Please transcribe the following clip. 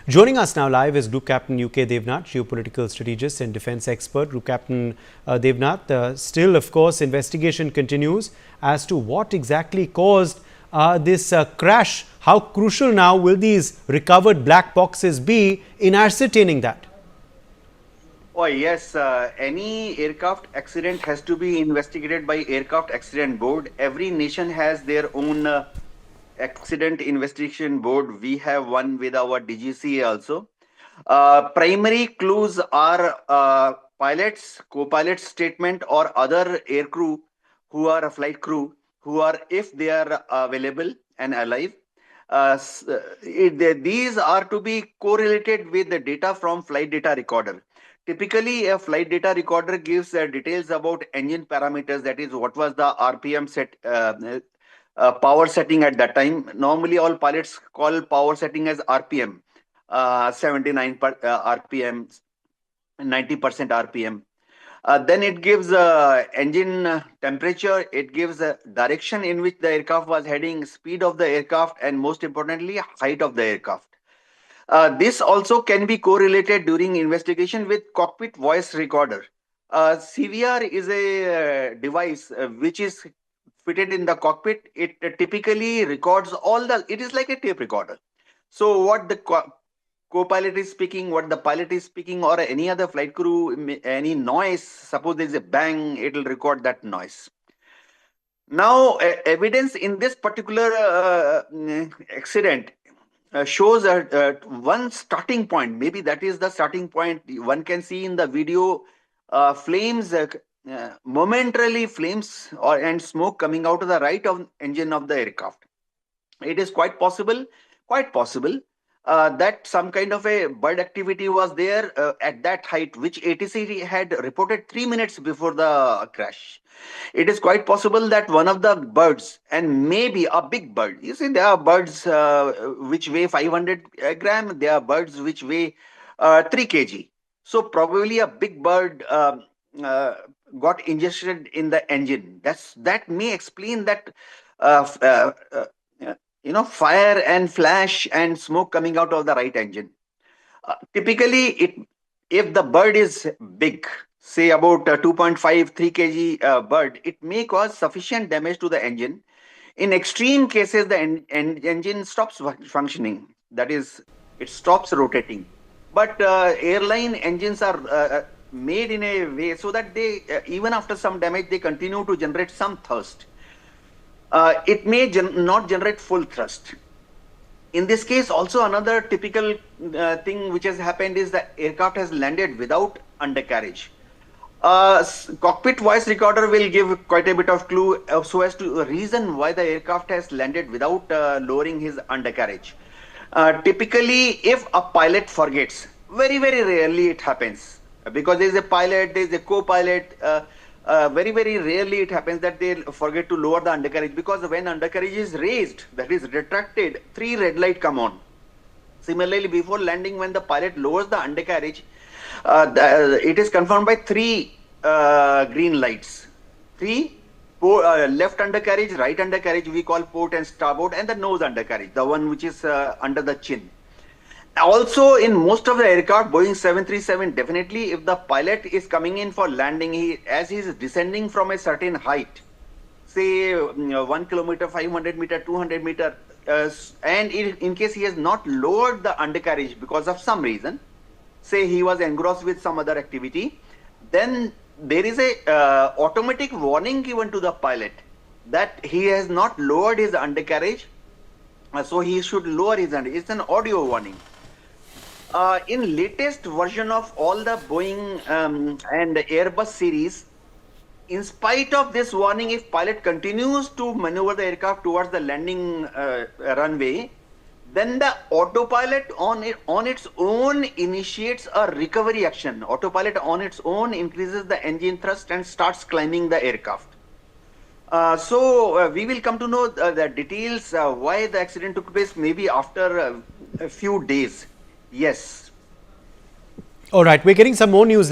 Joining us now live is Group Captain UK Devnath, geopolitical strategist and defense expert. Group Captain Devnath, still, of course, investigation continues as to what exactly caused this crash. How crucial now will these recovered black boxes be in ascertaining that? Oh, yes. Any aircraft accident has to be investigated by Aircraft Accident Board. Every nation has their own accident investigation board. We have one with our DGCA also. Primary clues are pilots, co-pilot's statement, or other air crew who are a flight crew who are, if they are available and alive. These are to be correlated with the data from flight data recorder. Typically, a flight data recorder gives details about engine parameters, that is, what was the RPM power setting at that time. Normally, all pilots call power setting as RPM, 79 RPM, 90% RPM. Then it gives engine temperature, it gives direction in which the aircraft was heading, speed of the aircraft, and most importantly, height of the aircraft. This also can be correlated during investigation with cockpit voice recorder. CVR is a device which is fitted in the cockpit. It typically records it is like a tape recorder. So what the co-pilot is speaking, what the pilot is speaking, or any other flight crew, any noise, suppose there's a bang, it'll record that noise. Now, evidence in this particular accident shows one starting point. Maybe that is the starting point. One can see in the video flames, momentarily flames and smoke coming out of the right of engine of the aircraft. It is quite possible that some kind of a bird activity was there at that height, which ATC had reported 3 minutes before the crash. It is quite possible that one of the birds, and maybe a big bird, you see, there are birds which weigh 500 gram, there are birds which weigh 3 kg. So probably a big bird got ingested in the engine. That may explain that uh, uh, fire and flash and smoke coming out of the right engine. Typically, if the bird is big, say about 2.5 3 kg bird, it may cause sufficient damage to the engine. In extreme cases, the engine stops functioning, that is, it stops rotating. But airline engines are made in a way so that they, even after some damage, they continue to generate some thrust. It may not generate full thrust. In this case, also another typical thing which has happened is the aircraft has landed without undercarriage. Cockpit voice recorder will give quite a bit of clue so as to reason why the aircraft has landed without lowering his undercarriage. Typically, if a pilot forgets, very, very rarely it happens, because there is a pilot, there is a co-pilot. Very, very rarely it happens that they forget to lower the undercarriage, because when undercarriage is raised, that is retracted, 3 red light come on. Similarly, before landing, when the pilot lowers the undercarriage, it is confirmed by 3 green lights. 3 left undercarriage, right undercarriage, we call port and starboard, and the nose undercarriage, the one which is under the chin. Also, in most of the aircraft, Boeing 737, definitely if the pilot is coming in for landing, as he is descending from a certain height, say 1 kilometer, 500 meter, 200 meter, and in case he has not lowered the undercarriage because of some reason, say he was engrossed with some other activity, then there is a automatic warning given to the pilot that he has not lowered his undercarriage, so he should lower his undercarriage. It's an audio warning. In latest version of all the Boeing and Airbus series, in spite of this warning, if pilot continues to maneuver the aircraft towards the landing runway, then the autopilot on its own initiates a recovery action. Autopilot on its own increases the engine thrust and starts climbing the aircraft. So we will come to know the details why the accident took place maybe after a few days. Yes. All right, we're getting some more news now.